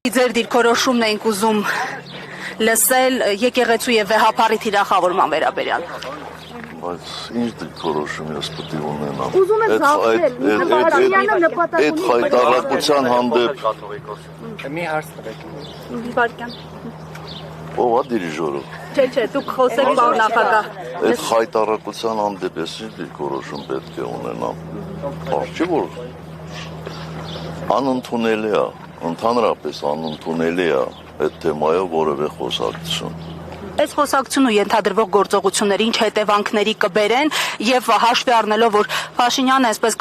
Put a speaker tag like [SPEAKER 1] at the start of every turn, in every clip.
[SPEAKER 1] Ձեր դիրքորոշումն էինք ուզում լսել եկեղեցու եւ վեհապարի թիրախավորման վերաբերյալ։
[SPEAKER 2] Բայց ինչ դիրքորոշում ես պետք է ունենամ։
[SPEAKER 3] Ուզում եմ
[SPEAKER 2] Այդ հայտարարության հանդեպ
[SPEAKER 4] մի հարց տվեք։
[SPEAKER 2] ով է դիրիժորը։
[SPEAKER 1] Չէ, դուք խոսեք պարոն նախագահ։
[SPEAKER 2] Այդ հայտարարության հանդեպ ես ինչ դիրքորոշում պետք է ունենամ։ Չի որ անընդունելի է, ընդհանրապես անընդունելի է այդ թեմայով որևէ խոսակցություն։
[SPEAKER 1] Այս խոսակցությունը ենթադրվող գործողությունների ինչ հետևանքների կբերեն եւ հաշվի առնելով, որ Փաշինյանը այսպես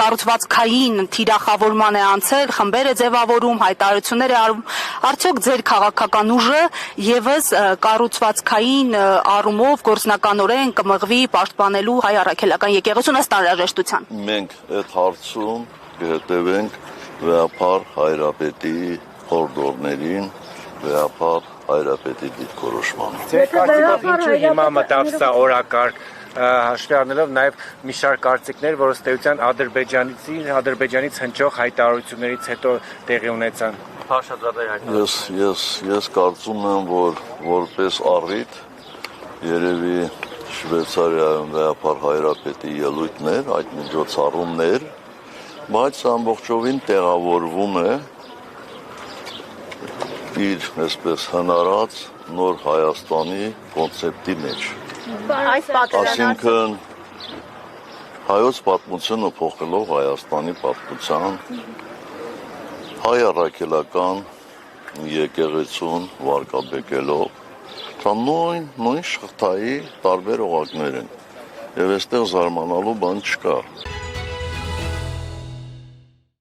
[SPEAKER 1] կառուցվածքային թիրախավորման է անցել, խմբեր է ձևավորում, հայտարարություններ է արում, արդյոք ձեր քաղաքական ուժը եւս կառուցվածքային առումով գործնականորեն կմղվի պաշտպանելու հայ առաքելական եկեղեցուն ըստ անհրաժեշտության։
[SPEAKER 2] Մենք այդ հարցում կհետևենք վեհապար հայրապետի խորհրդորներին, վեհապար հայրապետի դիրքորոշմանը։
[SPEAKER 4] Ձեր կարծիքով ինչու հիմա մտավ սա օրակարգ, հաշվի առնելով նաև մի շարք կարծիքներ, որ ըստ էության Ադրբեջանից հնչող հայտարարություններից հետո տեղի ունեցան։
[SPEAKER 2] Ես կարծում եմ, որ որպես առիթ երևի Շվեյցարիայում վեհապար հայրապետի ելույթներ, այդ միջոցառումներ, բայց ամբողջովին տեղավորվում է իր այսպես հնարած նոր Հայաստանի կոնցեպտի մեջ։ Այսինքն հայոց պատմությունը փոխելով Հայաստանի պատմության, հայ առաքելական եկեղեցուն վարկաբեկելով, դա նույն շղթայի տարբեր օղակներ են։ Եվ այստեղ զարմանալու բան չկա։